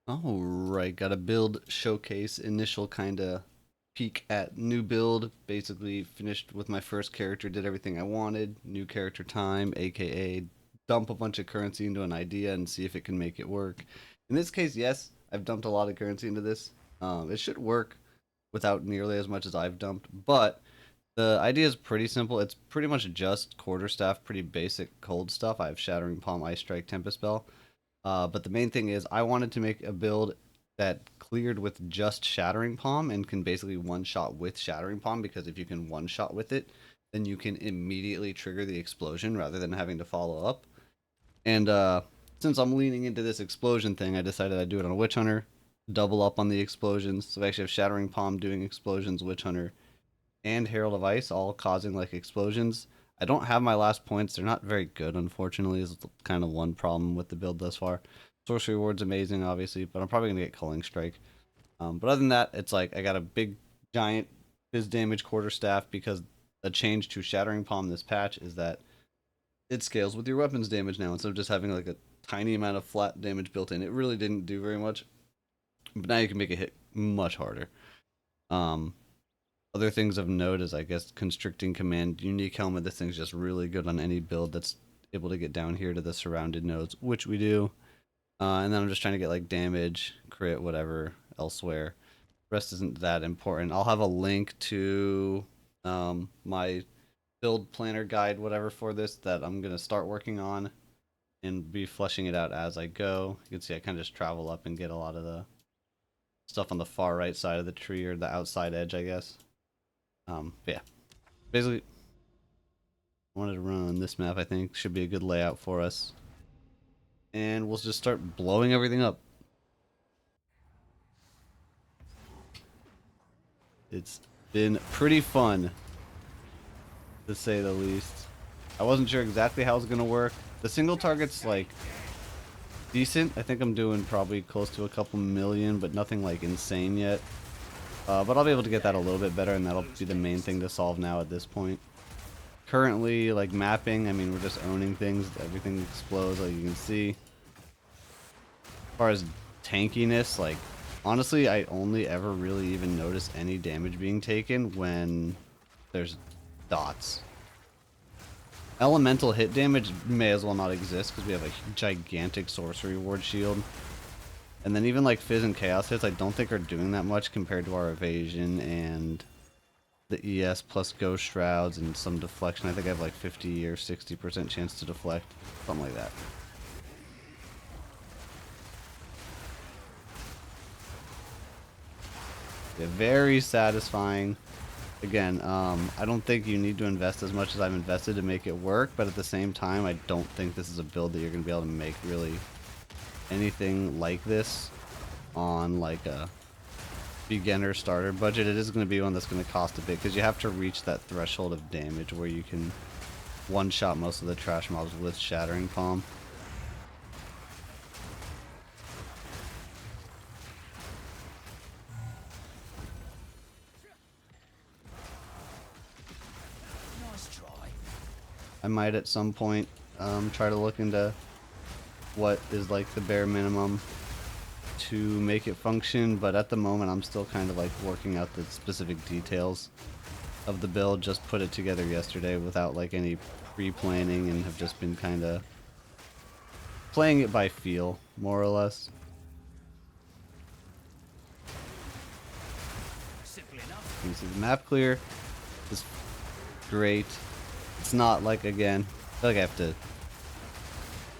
Alright, got a build showcase, initial kind of peek at new build. Basically finished with my first character, did everything I wanted. New character time, aka dump a bunch of currency into an idea and see if it can make it work. In this case, yes, I've dumped a lot of currency into this. It should work without nearly as much as I've dumped, but the idea is pretty simple. It's pretty much just quarterstaff, pretty basic cold stuff. I have Shattering Palm, Ice Strike, Tempest Spell. But the main thing is I wanted to make a build that cleared with just Shattering Palm and can basically one-shot with Shattering Palm, because if you can one-shot with it, then you can immediately trigger the explosion rather than having to follow up. And since I'm leaning into this explosion thing, I decided I'd do it on a Witch Hunter, double up on the explosions. So I actually have Shattering Palm doing explosions, Witch Hunter, and Herald of Ice all causing like explosions. I don't have my last points. They're not very good, unfortunately, is kind of one problem with the build thus far. Sorcery Ward's amazing, obviously, but I'm probably going to get Culling Strike. But other than that, it's like I got a big, giant Fizz damage quarterstaff, because a change to Shattering Palm this patch is that it scales with your weapons damage now, instead of just having like a tiny amount of flat damage built in. It really didn't do very much, but now you can make it hit much harder. Um, Other things of note is, I guess, Constricting Command, Unique Helmet. This thing's just really good on any build that's able to get down here to the surrounded nodes, which we do. And then I'm just trying to get like damage, crit, whatever elsewhere. The rest isn't that important. I'll have a link to my build planner guide, whatever, for this that I'm going to start working on and be fleshing it out as I go. You can see I kind of just travel up and get a lot of the stuff on the far right side of the tree, or the outside edge, I guess. But yeah, basically, I wanted to run on this map. I think should be a good layout for us, and we'll just start blowing everything up. It's been pretty fun, to say the least. I wasn't sure exactly how it was gonna work. The single target's like decent. I think I'm doing probably close to a couple million, but nothing like insane yet. But I'll be able to get that a little bit better, and that'll be the main thing to solve now at this point. Currently, like mapping, I mean, we're just owning things. Everything explodes, like you can see. As far as tankiness, like, honestly, I only ever really even notice any damage being taken when there's dots. Elemental hit damage may as well not exist, because we have a gigantic sorcery ward shield. And then even like Fizz and Chaos hits, I don't think are doing that much compared to our evasion and the ES plus Ghost Shrouds and some deflection. I think I have like 50 or 60% chance to deflect, something like that. Yeah, very satisfying. Again, I don't think you need to invest as much as I've invested to make it work, but at the same time, I don't think this is a build that you're going to be able to make really anything like this on like a beginner starter budget. It is going to be one that's going to cost a bit, because you have to reach that threshold of damage where you can one-shot most of the trash mobs with Shattering Palm. I might at some point try to look into what is like the bare minimum to make it function, but at the moment I'm still kind of like working out the specific details of the build. Just put it together yesterday without like any pre-planning, and have just been kind of playing it by feel, more or less. You can see the map clear is great. It's not like, again, I feel like I have to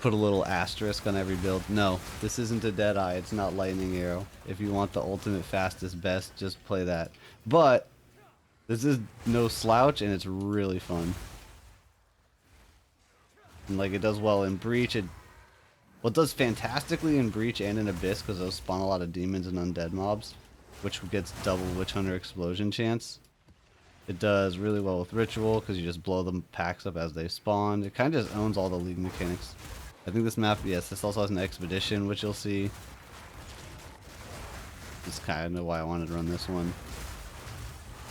put a little asterisk on every build. No, this isn't a Deadeye. It's not Lightning Arrow. If you want the ultimate fastest best, just play that. But this is no slouch, and it's really fun. And like, it does well in Breach. It does fantastically in Breach and in Abyss, because those spawn a lot of demons and undead mobs, which gets double Witch Hunter explosion chance. It does really well with Ritual, because you just blow the packs up as they spawn. It kind of just owns all the League mechanics. I think this map, yes, this also has an Expedition, which you'll see. That's kind of why I wanted to run this one.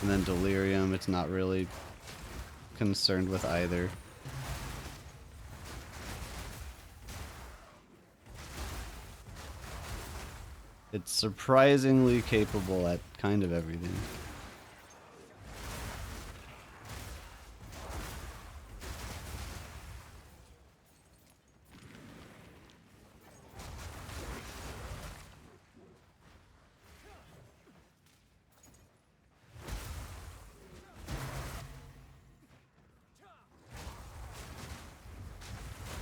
And then Delirium, it's not really concerned with either. It's surprisingly capable at kind of everything.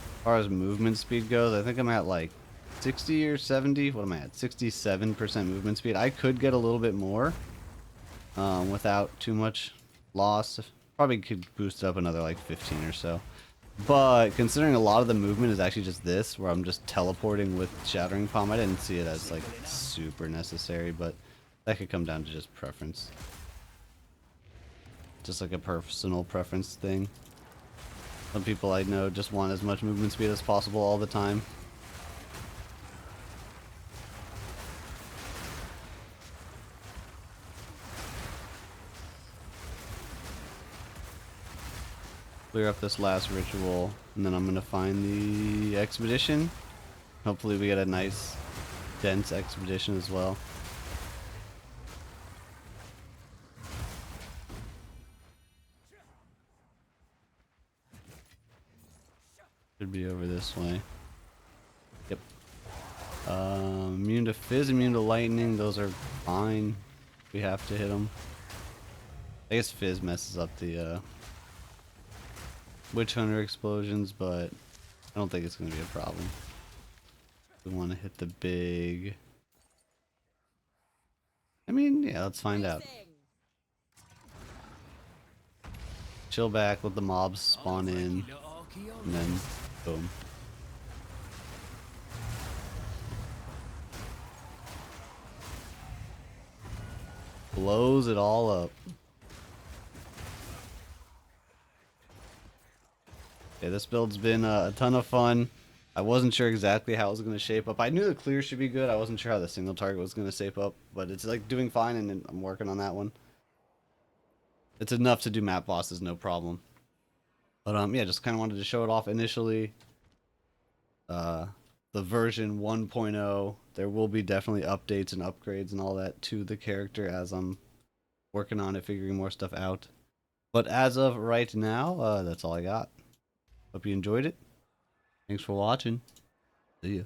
As far as movement speed goes, I think I'm at like 60 or 70. What am I at? 67% movement speed. I could get a little bit more without too much loss. Probably could boost up another like 15 or so. But considering a lot of the movement is actually just this, where I'm just teleporting with Shattering Palm, I didn't see it as like super necessary, but that could come down to just preference. Just like a personal preference thing. Some people I know just want as much movement speed as possible all the time. Clear up this last ritual, and then I'm gonna find the expedition. Hopefully we get a nice, dense expedition as well. Should be over this way. Yep. Immune to Fizz, immune to Lightning, those are fine. We have to hit them. I guess Fizz messes up the Witchhunter explosions, but I don't think it's going to be a problem. We want to hit the big... I mean, yeah, let's find out. Chill back, let the mobs spawn in, and then boom. Blows it all up. Okay, this build's been a ton of fun. I wasn't sure exactly how it was going to shape up. I knew the clear should be good. I wasn't sure how the single target was going to shape up, but it's like doing fine, and I'm working on that one. It's enough to do map bosses, no problem. But yeah, just kind of wanted to show it off initially. The version 1.0, there will be definitely updates and upgrades and all that to the character as I'm working on it, figuring more stuff out. But as of right now, that's all I got. Hope you enjoyed it. Thanks for watching. See ya.